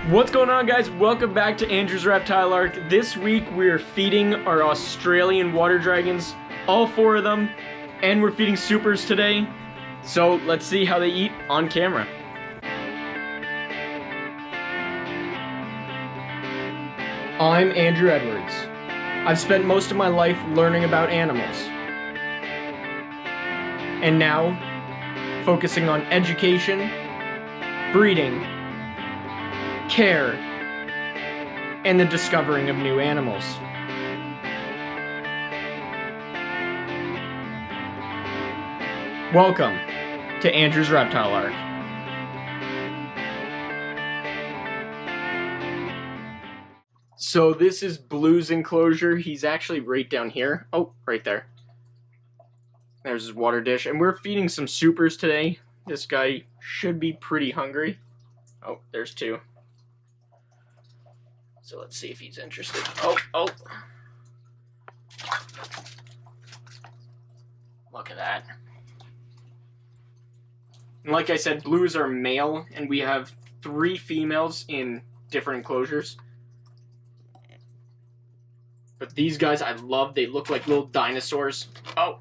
What's going on, guys? Welcome back to Andrew's Reptile Arc. This week we're feeding our Australian water dragons, all 4 of them, and we're feeding supers today. So let's see how they eat on camera. I'm Andrew Edwards. I've spent most of my life learning about animals. And now, focusing on education, breeding, care, and the discovering of new animals. Welcome to Andrew's Reptile Arc. So this is Blue's enclosure. He's actually right down here. Oh, right there. There's his water dish. And we're feeding some supers today. This guy should be pretty hungry. Oh, there's 2. So let's see if he's interested. Oh. Look at that. And like I said, blues are male, and we have 3 females in different enclosures. But these guys I love. They look like little dinosaurs. Oh.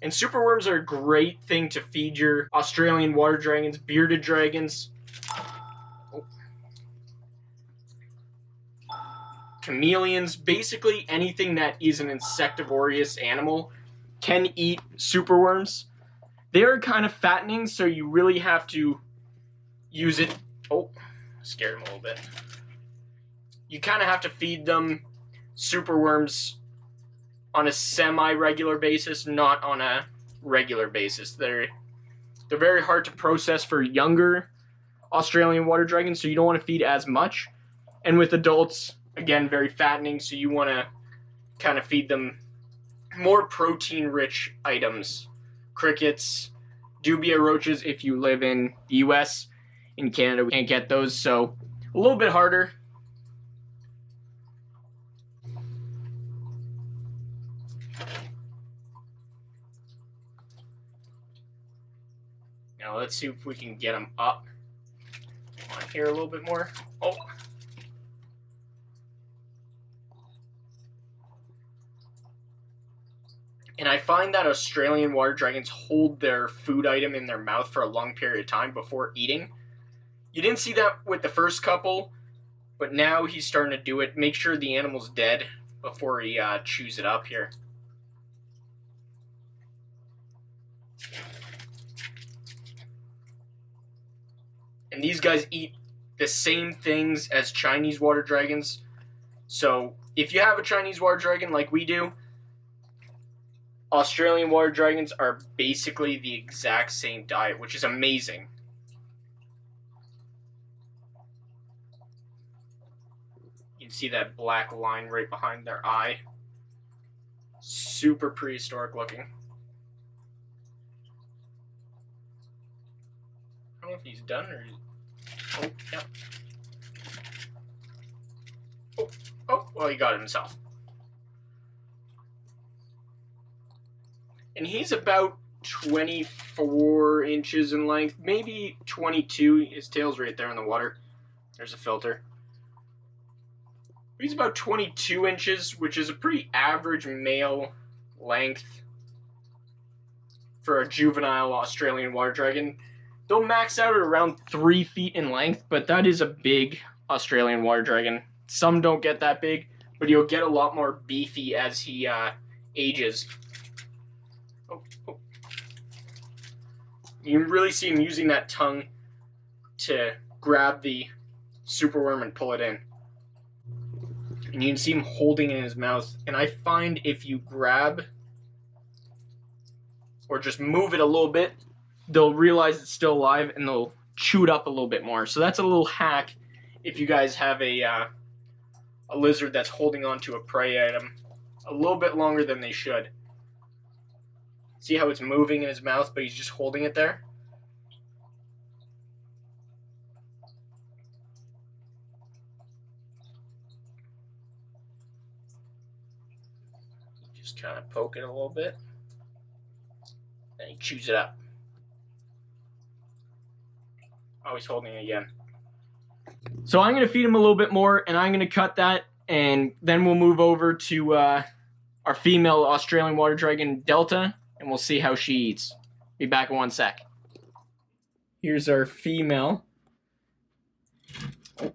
And superworms are a great thing to feed your Australian water dragons, bearded dragons, chameleons. Basically anything that is an insectivorous animal can eat superworms. They're kind of fattening, so you really have to use it. Oh, scared him a little bit. You kind of have to feed them superworms on a semi-regular basis, not on a regular basis. They're very hard to process for younger Australian water dragons, so you don't want to feed as much. And with adults, again, very fattening, so you want to kind of feed them more protein-rich items. Crickets, dubia roaches if you live in the US. In Canada, we can't get those, so a little bit harder. Now let's see if we can get them up on here a little bit more. Oh. And I find that Australian water dragons hold their food item in their mouth for a long period of time before eating. You didn't see that with the first couple, but now he's starting to do it. Make sure the animal's dead before he chews it up here. And these guys eat the same things as Chinese water dragons. So if you have a Chinese water dragon like we do, Australian water dragons are basically the exact same diet, which is amazing. You can see that black line right behind their eye. Super prehistoric looking. I don't know if he's done or... Oh, yeah. Oh, well, he got it himself. And he's about 24 inches in length, maybe 22. His tail's right there in the water. There's a filter. He's about 22 inches, which is a pretty average male length for a juvenile Australian water dragon. They'll max out at around 3 feet in length, but that is a big Australian water dragon. Some don't get that big, but he'll get a lot more beefy as he ages. Oh. You can really see him using that tongue to grab the superworm and pull it in. And you can see him holding it in his mouth. And I find if you grab or just move it a little bit, they'll realize it's still alive and they'll chew it up a little bit more. So that's a little hack if you guys have a lizard that's holding on to a prey item a little bit longer than they should. See how it's moving in his mouth, but he's just holding it there? Just kind of poke it a little bit. Then he chews it up. Oh, he's holding it again. So I'm going to feed him a little bit more, and I'm going to cut that, and then we'll move over to our female Australian water dragon, Delta, and we'll see how she eats. Be back in 1 sec. Here's our female. A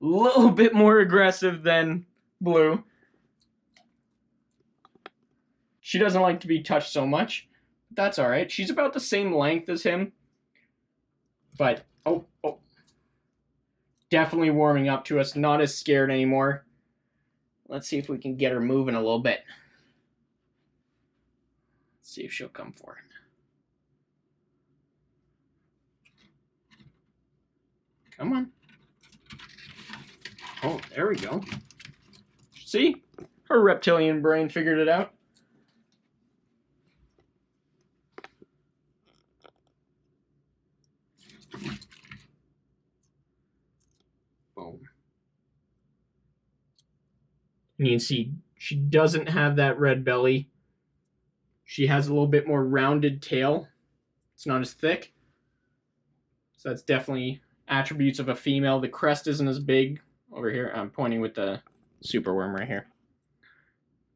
little bit more aggressive than Blue. She doesn't like to be touched so much. That's alright. She's about the same length as him. But, oh. Definitely warming up to us. Not as scared anymore. Let's see if we can get her moving a little bit. Let's see if she'll come for it. Come on. Oh, there we go. See? Her reptilian brain figured it out. Boom. And you can see she doesn't have that red belly. She has a little bit more rounded tail. It's not as thick. So that's definitely attributes of a female. The crest isn't as big. Over here, I'm pointing with the superworm right here.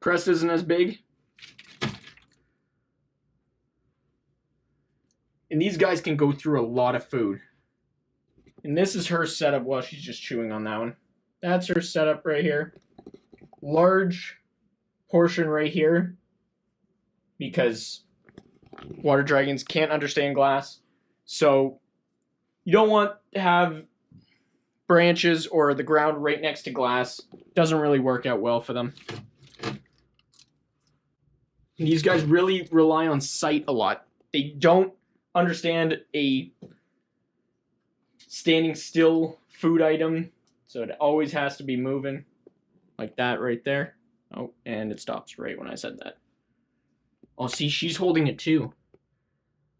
Crest isn't as big. And these guys can go through a lot of food. And this is her setup while she's just chewing on that one. That's her setup right here. Large portion right here. Because water dragons can't understand glass. So you don't want to have branches or the ground right next to glass. Doesn't really work out well for them. And these guys really rely on sight a lot. They don't understand a standing still food item, so it always has to be moving like that right there. Oh, and it stops right when I said that. Oh, see, she's holding it too.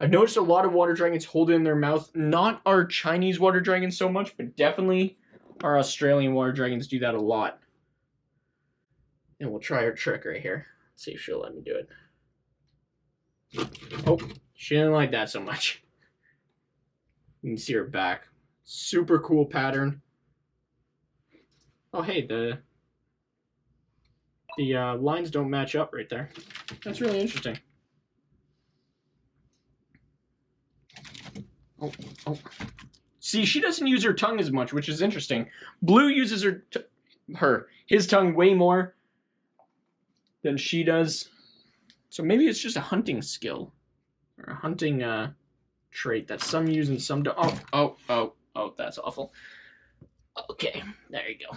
I've noticed a lot of water dragons hold it in their mouth. Not our Chinese water dragons so much, but definitely our Australian water dragons do that a lot. And we'll try her trick right here. Let's see if she'll let me do it. Oh, she didn't like that so much. You can see her back. Super cool pattern. Oh, hey, the lines don't match up right there. That's really interesting. Oh. See, she doesn't use her tongue as much, which is interesting. Blue uses his tongue way more than she does. So maybe it's just a hunting skill. Or a hunting trait that some use and some don't. Oh, that's awful. Okay, there you go.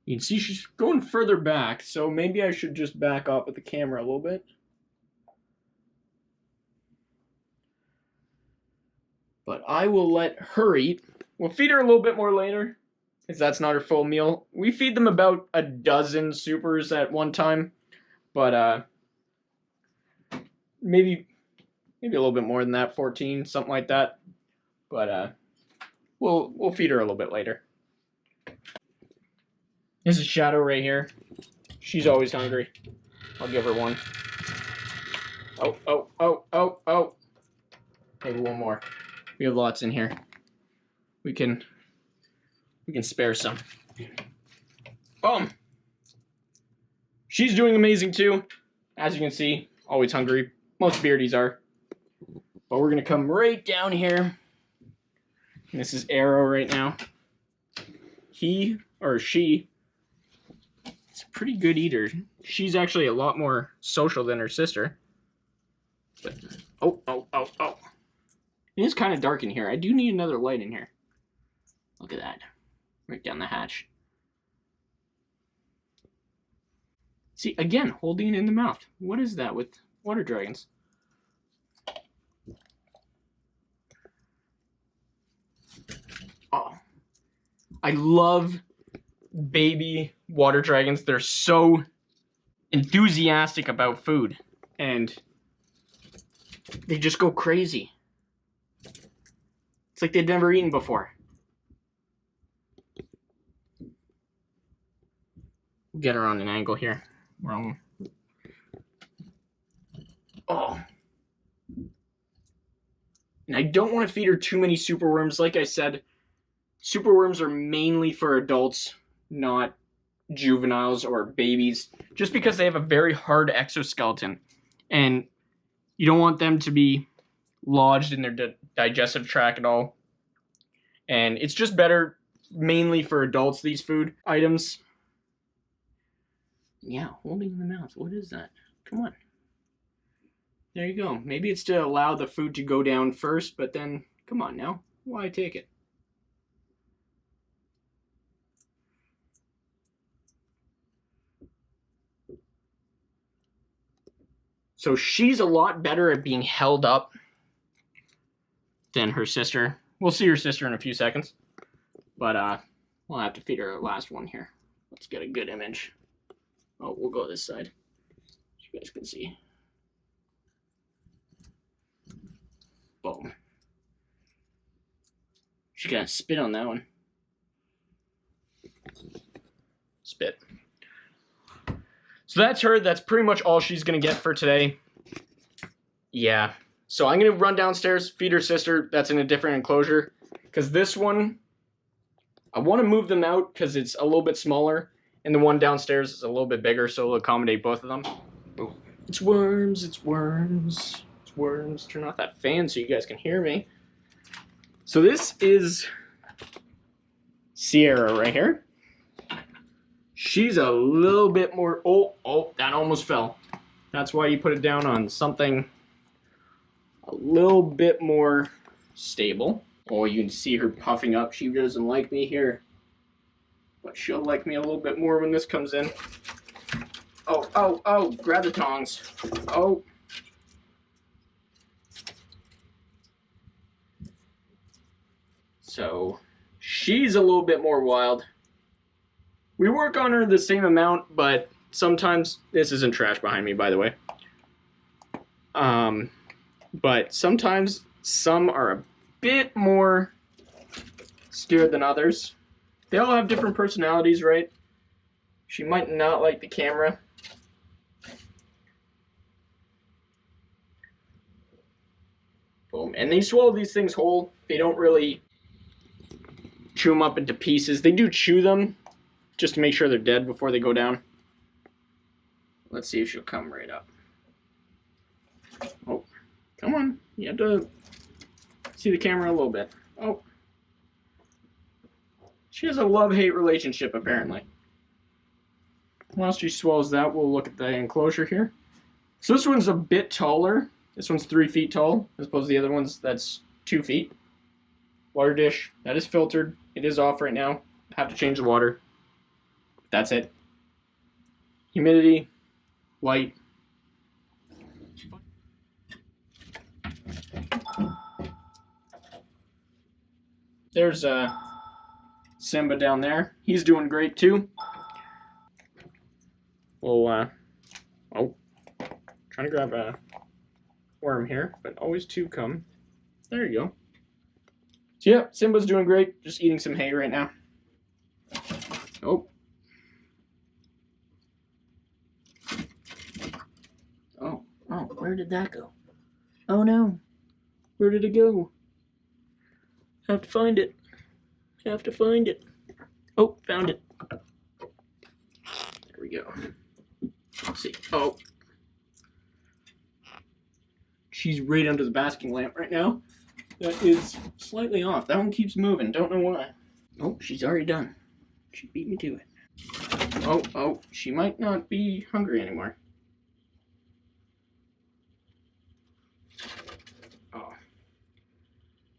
You can see she's going further back, so maybe I should just back off with the camera a little bit. But I will let her eat. We'll feed her a little bit more later, because that's not her full meal. We feed them about a dozen supers at one time, but maybe a little bit more than that, 14, something like that. But we'll feed her a little bit later. This is Shadow right here. She's always hungry. I'll give her one. Oh. Maybe one more. We have lots in here. We can spare some. Boom. She's doing amazing too. As you can see, always hungry. Most beardies are. But we're gonna come right down here. And this is Arrow right now. He or she is a pretty good eater. She's actually a lot more social than her sister. But oh. It is kind of dark in here. I do need another light in here. Look at that. Right down the hatch. See, again, holding it in the mouth. What is that with water dragons? Oh. I love baby water dragons. They're so enthusiastic about food. And they just go crazy. It's like they'd never eaten before. Get her on an angle here. Wrong. Oh. And I don't want to feed her too many superworms. Like I said, superworms are mainly for adults, not juveniles or babies, just because they have a very hard exoskeleton. And you don't want them to be lodged in their digestive tract at all. And it's just better mainly for adults, these food items. Yeah, holding in the mouth. What is that? Come on. There you go. Maybe it's to allow the food to go down first, but then, come on now. Why take it? So she's a lot better at being held up than her sister. We'll see her sister in a few seconds. But we'll have to feed her the last one here. Let's get a good image. Oh, we'll go this side so you guys can see. Boom. She got spit on that one. Spit. So that's her. That's pretty much all she's going to get for today. Yeah. So I'm going to run downstairs, feed her sister. That's in a different enclosure. Because this one, I want to move them out because it's a little bit smaller. And the one downstairs is a little bit bigger, so it'll accommodate both of them. Ooh. It's worms. It's worms. It's worms. Turn off that fan so you guys can hear me. So this is Sierra right here. She's a little bit more... Oh, that almost fell. That's why you put it down on something a little bit more stable. Oh, you can see her puffing up. She doesn't like me here. But she'll like me a little bit more when this comes in. Oh, grab the tongs. Oh. So, she's a little bit more wild. We work on her the same amount, but sometimes, this isn't trash behind me, by the way. But sometimes some are a bit more scared than others. They all have different personalities, right? She might not like the camera. Boom. And they swallow these things whole. They don't really chew them up into pieces. They do chew them just to make sure they're dead before they go down. Let's see if she'll come right up. Oh, come on. You have to see the camera a little bit. Oh. She has a love-hate relationship, apparently. While she swallows that, we'll look at the enclosure here. So this one's a bit taller. This one's 3 feet tall, as opposed to the other one's that's 2 feet. Water dish, that is filtered. It is off right now. Have to change the water. That's it. Humidity, light. There's Simba down there. He's doing great too. Well, trying to grab a worm here, but always two come. There you go. So yeah, Simba's doing great. Just eating some hay right now. Oh. Oh, where did that go? Oh no. Where did it go? I have to find it. Have to find it. Oh, found it. There we go. Let's see. Oh. She's right under the basking lamp right now. That is slightly off. That one keeps moving. Don't know why. Oh, she's already done. She beat me to it. Oh, she might not be hungry anymore. Oh.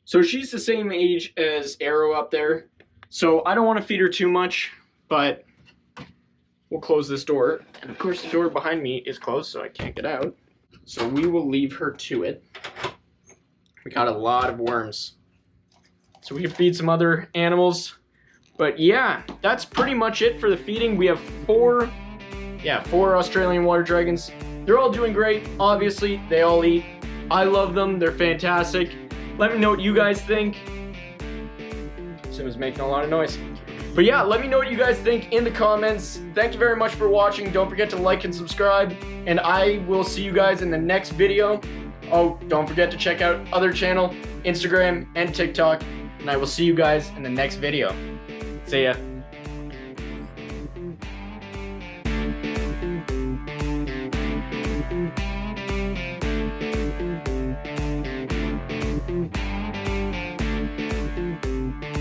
So she's the same age as Arrow up there. So I don't want to feed her too much, but we'll close this door. And of course the door behind me is closed, so I can't get out. So we will leave her to it. We got a lot of worms. So we can feed some other animals. But yeah, that's pretty much it for the feeding. We have four Australian water dragons. They're all doing great. Obviously, they all eat. I love them. They're fantastic. Let me know what you guys think. Simba's making a lot of noise. But yeah, let me know what you guys think in the comments. Thank you very much for watching. Don't forget to like and subscribe. And I will see you guys in the next video. Oh, don't forget to check out other channel, Instagram, and TikTok. And I will see you guys in the next video. See ya.